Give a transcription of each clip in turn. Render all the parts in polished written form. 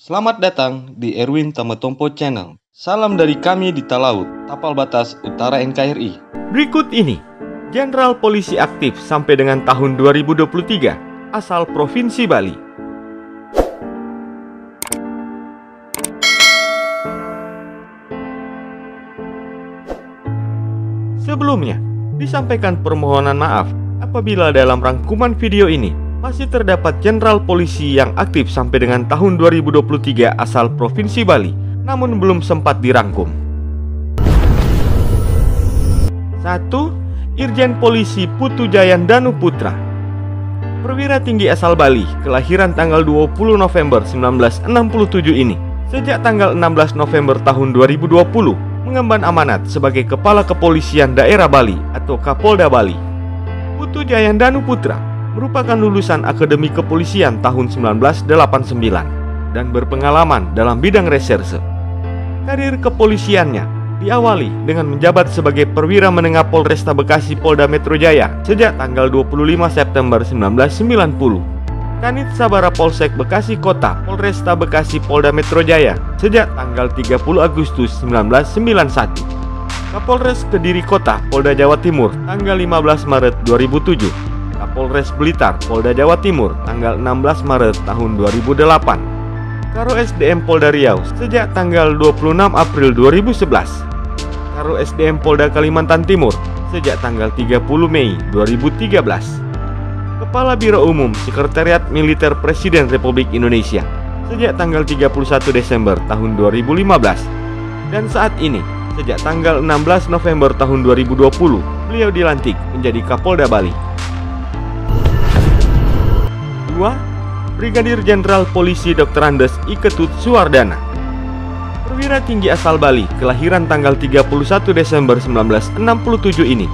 Selamat datang di Erwin Tametompo Channel. Salam dari kami di Talaut, Tapal Batas Utara NKRI. Berikut ini, Jenderal Polisi aktif sampai dengan tahun 2023, asal Provinsi Bali. Sebelumnya, disampaikan permohonan maaf apabila dalam rangkuman video ini masih terdapat jenderal polisi yang aktif sampai dengan tahun 2023 asal Provinsi Bali, namun belum sempat dirangkum. 1. Irjen Polisi Putu Jayan Danu Putra, perwira tinggi asal Bali, kelahiran tanggal 20 November 1967 ini, sejak tanggal 16 November tahun 2020, mengemban amanat sebagai Kepala Kepolisian Daerah Bali atau Kapolda Bali. Putu Jayan Danu Putra merupakan lulusan Akademi Kepolisian tahun 1989 dan berpengalaman dalam bidang reserse. Karir kepolisiannya diawali dengan menjabat sebagai perwira menengah Polresta Bekasi Polda Metro Jaya sejak tanggal 25 September 1990. Kanit Sabara Polsek Bekasi Kota Polresta Bekasi Polda Metro Jaya sejak tanggal 30 Agustus 1991. Kapolres Kediri Kota Polda Jawa Timur tanggal 15 Maret 2007. Kapolres Blitar Polda Jawa Timur tanggal 16 Maret tahun 2008. Karo SDM Polda Riau sejak tanggal 26 April 2011. Karo SDM Polda Kalimantan Timur sejak tanggal 30 Mei 2013. Kepala Biro Umum Sekretariat Militer Presiden Republik Indonesia sejak tanggal 31 Desember tahun 2015. Dan saat ini, sejak tanggal 16 November tahun 2020, beliau dilantik menjadi Kapolda Bali. 2. Brigadir Jenderal Polisi Dr. Andes I. Ketut Suwardana, perwira tinggi asal Bali, kelahiran tanggal 31 Desember 1967 ini,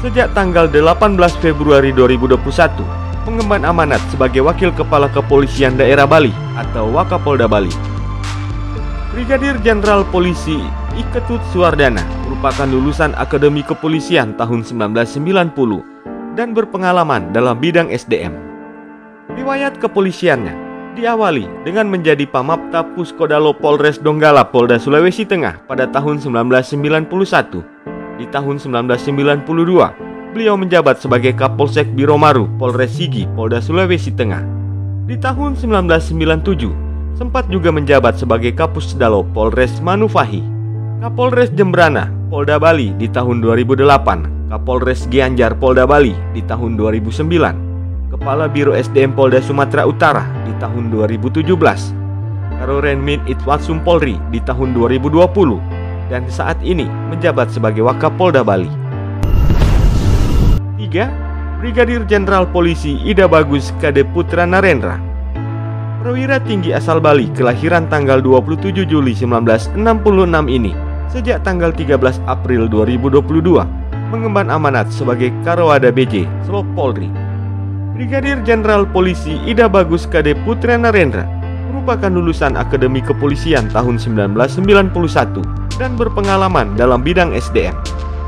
sejak tanggal 18 Februari 2021, mengemban amanat sebagai Wakil Kepala Kepolisian Daerah Bali atau Wakapolda Bali. Brigadir Jenderal Polisi I. Ketut Suwardana merupakan lulusan Akademi Kepolisian tahun 1990 dan berpengalaman dalam bidang SDM. Riwayat kepolisiannya diawali dengan menjadi Pamapta Puskodalo Polres Donggala Polda Sulawesi Tengah pada tahun 1991. Di tahun 1992, beliau menjabat sebagai Kapolsek Biromaru Polres Sigi Polda Sulawesi Tengah. Di tahun 1997, sempat juga menjabat sebagai Kapusdalo Polres Manufahi. Kapolres Jembrana Polda Bali di tahun 2008, Kapolres Gianyar Polda Bali di tahun 2009, Kepala Biro SDM Polda Sumatera Utara di tahun 2017, Karo Renmin Itwatsum Polri di tahun 2020, dan saat ini menjabat sebagai Wakapolda Bali. 3. Brigadir Jenderal Polisi Ida Bagus Kade Putra Narendra, perwira tinggi asal Bali, kelahiran tanggal 27 Juli 1966 ini, sejak tanggal 13 April 2022, mengemban amanat sebagai Karawada BJ Selok Polri. Brigadir Jenderal Polisi Ida Bagus Kade Putra Narendra merupakan lulusan Akademi Kepolisian tahun 1991 dan berpengalaman dalam bidang SDM.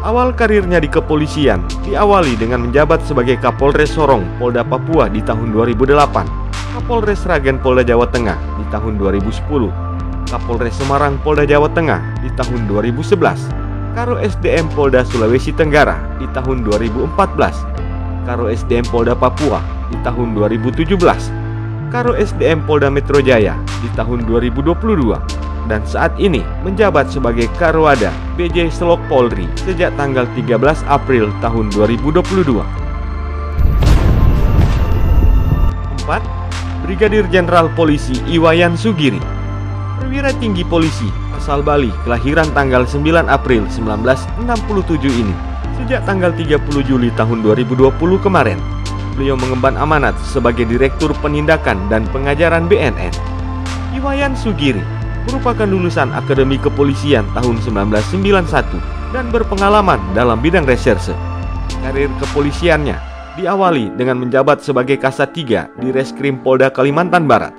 Awal karirnya di kepolisian diawali dengan menjabat sebagai Kapolres Sorong Polda Papua di tahun 2008, Kapolres Sragen Polda Jawa Tengah di tahun 2010, Kapolres Semarang Polda Jawa Tengah di tahun 2011, Karo SDM Polda Sulawesi Tenggara di tahun 2014, Karo SDM Polda Papua di tahun 2017, Karo SDM Polda Metro Jaya di tahun 2022, dan saat ini menjabat sebagai Karawada BJ Selok Polri sejak tanggal 13 April tahun 2022. 4. Brigadir Jenderal Polisi Iwayan Sugiri, perwira tinggi polisi asal Bali, kelahiran tanggal 9 April 1967 ini, sejak tanggal 30 Juli tahun 2020 kemarin, beliau mengemban amanat sebagai Direktur Penindakan dan Pengajaran BNN. Iwayan Sugiri merupakan lulusan Akademi Kepolisian tahun 1991 dan berpengalaman dalam bidang reserse. Karir kepolisiannya diawali dengan menjabat sebagai Kasat 3 di Reskrim Polda Kalimantan Barat,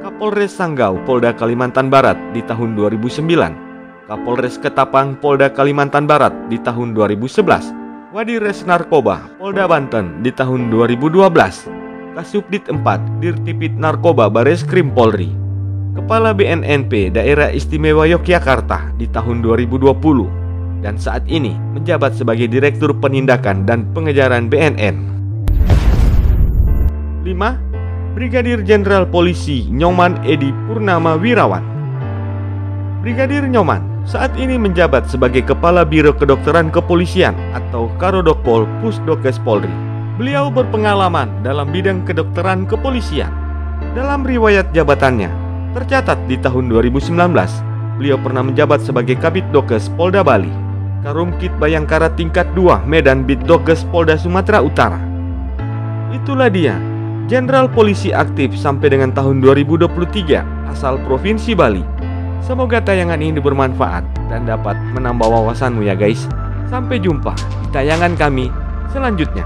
Kapolres Sanggau Polda Kalimantan Barat di tahun 2009, Kapolres Ketapang Polda Kalimantan Barat di tahun 2011, Wadires Narkoba Polda Banten di tahun 2012, Kasubdit 4 Dirtipit Narkoba Bareskrim Polri, Kepala BNNP Daerah Istimewa Yogyakarta di tahun 2020 dan saat ini menjabat sebagai Direktur Penindakan dan Pengejaran BNN. 5. Brigadir Jenderal Polisi Nyoman Edi Purnama Wirawan. Brigadir Nyoman saat ini menjabat sebagai Kepala Biro Kedokteran Kepolisian atau Karodokpol Pusdokes Polri. Beliau berpengalaman dalam bidang kedokteran kepolisian. Dalam riwayat jabatannya, tercatat di tahun 2019, beliau pernah menjabat sebagai Kabid-Dokes Polda Bali, Karumkit Bayangkara tingkat 2 Medan Bitdokes Polda Sumatera Utara. Itulah dia, Jenderal Polisi aktif sampai dengan tahun 2023 asal Provinsi Bali. Semoga tayangan ini bermanfaat dan dapat menambah wawasanmu ya guys. Sampai jumpa di tayangan kami selanjutnya.